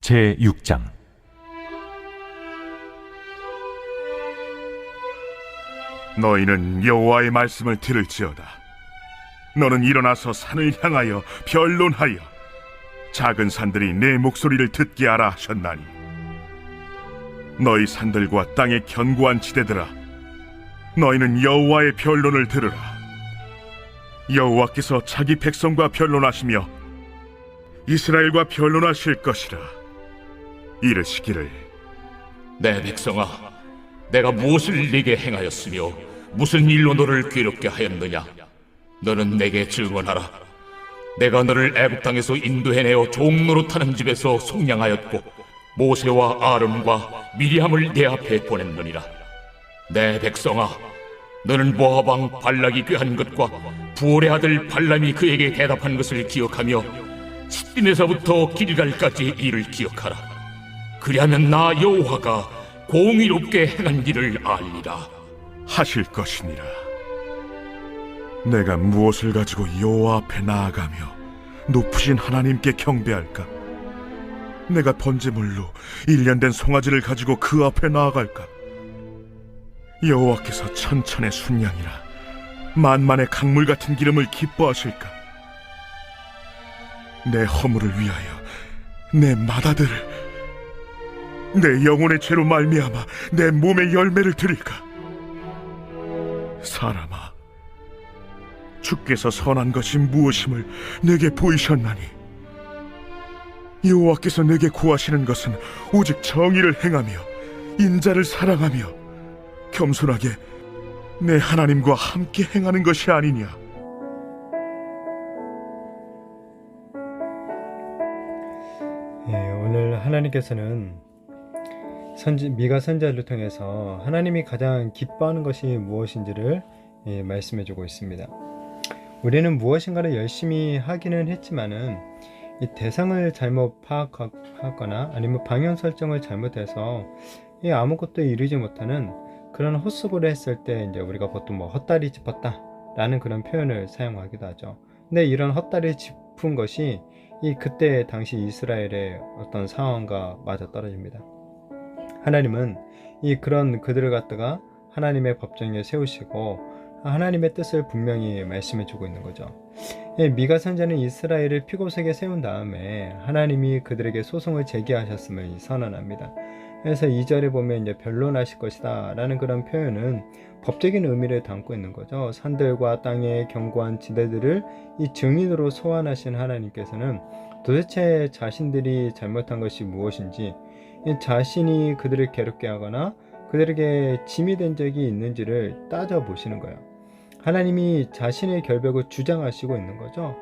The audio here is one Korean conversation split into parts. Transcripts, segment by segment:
제6장. 너희는 여호와의 말씀을 들을지어다. 너는 일어나서 산을 향하여 변론하여 작은 산들이 내 목소리를 듣게 하라 하셨나니, 너희 산들과 땅의 견고한 지대들아, 너희는 여호와의 변론을 들으라. 여호와께서 자기 백성과 변론하시며 이스라엘과 변론하실 것이라. 이르시기를, 내 백성아, 내가 무엇을 네게 행하였으며 무슨 일로 너를 괴롭게 하였느냐? 너는 내게 증언하라. 내가 너를 애굽 땅에서 인도해내어 종노릇하는 집에서 속량하였고 모세와 아론과 미리암을 내 앞에 보냈느니라. 내 백성아, 너는 모압 왕 발락이 꾀한 것과 부올의 아들 발람이 그에게 대답한 것을 기억하며 시딤에서부터 길갈까지 일을 기억하라. 그리하면 나 여호와가 공의롭게 행한 일을 알리라 하실 것이니라. 내가 무엇을 가지고 여호와 앞에 나아가며 높으신 하나님께 경배할까? 내가 번제물로 1년 된 송아지를 가지고 그 앞에 나아갈까? 여호와께서 천천의 순양이라 만만의 강물 같은 기름을 기뻐하실까? 내 허물을 위하여 내 맏아들을, 내 영혼의 죄로 말미암아 내 몸의 열매를 드릴까? 사람아, 주께서 선한 것이 무엇임을 내게 보이셨나니, 여호와께서 내게 구하시는 것은 오직 정의를 행하며 인자를 사랑하며 겸손하게 내 하나님과 함께 행하는 것이 아니냐. 오늘 하나님께서는 미가 선지자를 통해서 하나님이 가장 기뻐하는 것이 무엇인지를 말씀해주고 있습니다. 우리는 무엇인가를 열심히 하기는 했지만은 이 대상을 잘못 파악하거나 아니면 방향 설정을 잘못해서 아무것도 이루지 못하는 그런 헛수고를 했을 때 이제 우리가 보통 헛다리 짚었다 라는 그런 표현을 사용하기도 하죠. 근데 이런 헛다리 짚은 것이 그때 당시 이스라엘의 어떤 상황과 맞아 떨어집니다. 하나님은 그런 그들을 갖다가 하나님의 법정에 세우시고 하나님의 뜻을 분명히 말씀해 주고 있는 거죠. 미가 선지자는 이스라엘을 피고색에 세운 다음에 하나님이 그들에게 소송을 제기하셨음을 선언합니다. 그래서 2절에 보면 이제 변론하실 것이다 라는 그런 표현은 법적인 의미를 담고 있는 거죠. 산들과 땅의 견고한 지대들을 이 증인으로 소환하신 하나님께서는 도대체 자신들이 잘못한 것이 무엇인지, 자신이 그들을 괴롭게 하거나 그들에게 짐이 된 적이 있는지를 따져보시는 거예요. 하나님이 자신의 결백을 주장하시고 있는 거죠.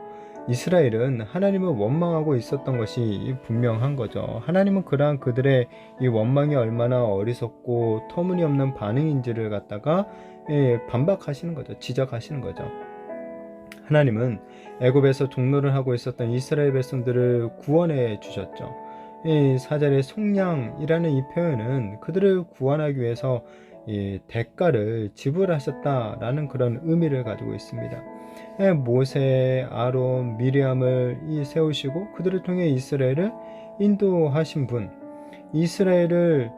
이스라엘은 하나님을 원망하고 있었던 것이 분명한 거죠. 하나님은 그러한 그들의 이 원망이 얼마나 어리석고 터무니없는 반응인지를 갖다가 반박하시는 거죠. 지적하시는 거죠. 하나님은 애굽에서 종노를 하고 있었던 이스라엘 백성들을 구원해 주셨죠. 이 4절의 속량이라는 이 표현은 그들을 구원하기 위해서 이 대가를 지불하셨다라는 그런 의미를 가지고 있습니다. 모세, 아론, 미리암을 세우시고 그들을 통해 이스라엘을 인도하신 분, 이스라엘을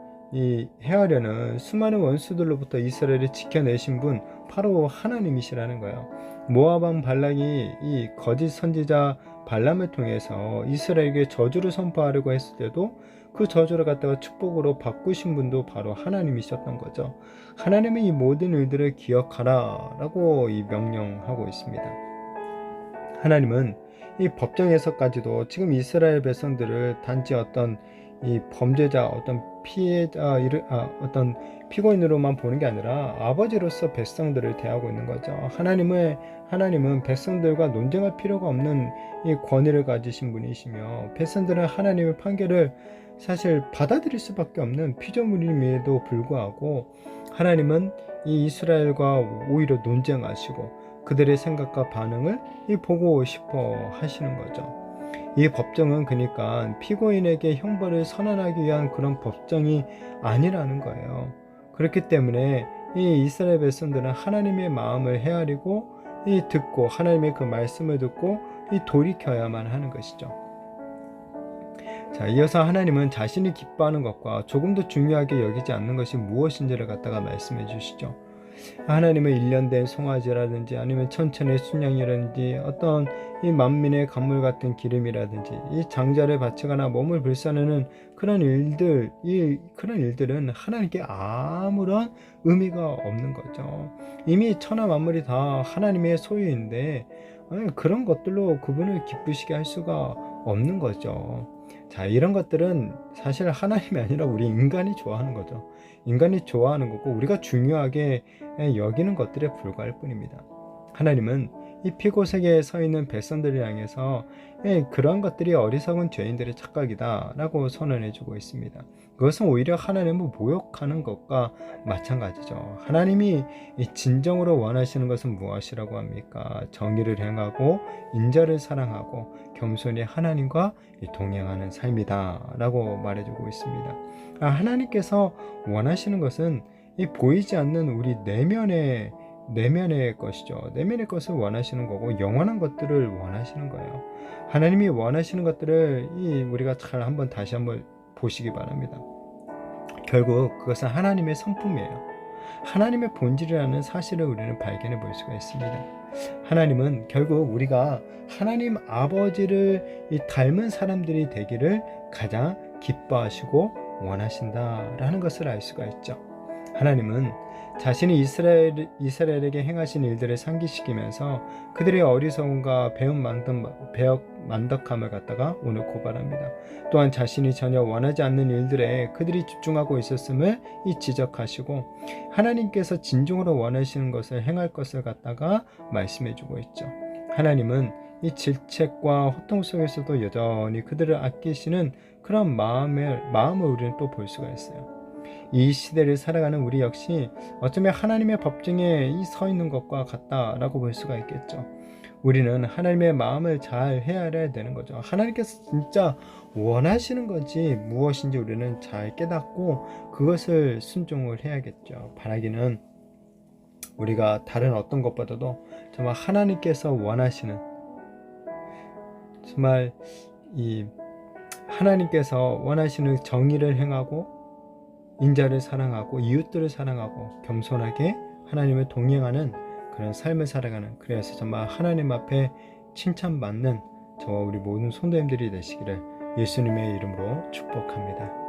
해하려는 수많은 원수들로부터 이스라엘을 지켜내신 분, 바로 하나님이시라는 거예요. 모압 왕 발락이 이 거짓 선지자 발람을 통해서 이스라엘에게 저주를 선포하려고 했을 때도 그 저주를 갖다가 축복으로 바꾸신 분도 바로 하나님이셨던 거죠. 하나님은 이 모든 일들을 기억하라 라고 명령하고 있습니다. 하나님은 이 법정에서까지도 지금 이스라엘 백성들을 단지 어떤 이 범죄자, 어떤 피해자, 어떤 피고인으로만 보는 게 아니라 아버지로서 백성들을 대하고 있는 거죠. 하나님은 백성들과 논쟁할 필요가 없는 이 권위를 가지신 분이시며, 백성들은 하나님의 판결을 사실 받아들일 수밖에 없는 피조물임에도 불구하고 하나님은 이 이스라엘과 오히려 논쟁하시고 그들의 생각과 반응을 보고 싶어 하시는 거죠. 이 법정은 그러니까 피고인에게 형벌을 선언하기 위한 그런 법정이 아니라는 거예요. 그렇기 때문에 이 이스라엘 백성들은 하나님의 마음을 헤아리고 듣고 하나님의 그 말씀을 듣고 돌이켜야만 하는 것이죠. 자, 이어서 하나님은 자신이 기뻐하는 것과 조금도 중요하게 여기지 않는 것이 무엇인지를 갖다가 말씀해 주시죠. 하나님은 일련된 송아지라든지 아니면 천천의 순양이라든지 어떤 이 만민의 간물 같은 기름이라든지 이 장자를 바치거나 몸을 불사르는 그런 일들은 하나님께 아무런 의미가 없는 거죠. 이미 천하 만물이 다 하나님의 소유인데 그런 것들로 그분을 기쁘시게 할 수가 없는 거죠. 자, 이런 것들은 사실 하나님이 아니라 우리 인간이 좋아하는 거죠. 인간이 좋아하는 거고 우리가 중요하게 여기는 것들에 불과할 뿐입니다. 하나님은 이 피고색에 서 있는 백성들을 향해서 그러한 것들이 어리석은 죄인들의 착각이다 라고 선언해 주고 있습니다. 그것은 오히려 하나님을 모욕하는 것과 마찬가지죠. 하나님이 진정으로 원하시는 것은 무엇이라고 합니까? 정의를 행하고 인자를 사랑하고 겸손히 하나님과 동행하는 삶이다 라고 말해주고 있습니다. 하나님께서 원하시는 것은 이 보이지 않는 우리 내면의 것이죠. 내면의 것을 원하시는 거고 영원한 것들을 원하시는 거예요. 하나님이 원하시는 것들을 우리가 다시 한번 보시기 바랍니다. 결국 그것은 하나님의 성품이에요. 하나님의 본질이라는 사실을 우리는 발견해 볼 수가 있습니다. 하나님은 결국 우리가 하나님 아버지를 닮은 사람들이 되기를 가장 기뻐하시고 원하신다라는 것을 알 수가 있죠. 하나님은 자신이 이스라엘에게 행하신 일들을 상기시키면서 그들의 어리석음과 배역 만덕함을 갖다가 오늘 고발합니다. 또한 자신이 전혀 원하지 않는 일들에 그들이 집중하고 있었음을 지적하시고 하나님께서 진정으로 원하시는 것을 행할 것을 갖다가 말씀해주고 있죠. 하나님은 이 질책과 호통 속에서도 여전히 그들을 아끼시는 그런 마음을 우리는 또 볼 수가 있어요. 이 시대를 살아가는 우리 역시 어쩌면 하나님의 법정에 서 있는 것과 같다라고 볼 수가 있겠죠. 우리는 하나님의 마음을 잘 헤아려야 되는 거죠. 하나님께서 진짜 원하시는 건지 무엇인지 우리는 잘 깨닫고 그것을 순종을 해야겠죠. 바라기는 우리가 다른 어떤 것보다도 정말 하나님께서 원하시는 정말 하나님께서 원하시는 정의를 행하고 인자를 사랑하고 이웃들을 사랑하고 겸손하게 하나님을 동행하는 그런 삶을 살아가는, 그래서 정말 하나님 앞에 칭찬받는 저와 우리 모든 성도님들이 되시기를 예수님의 이름으로 축복합니다.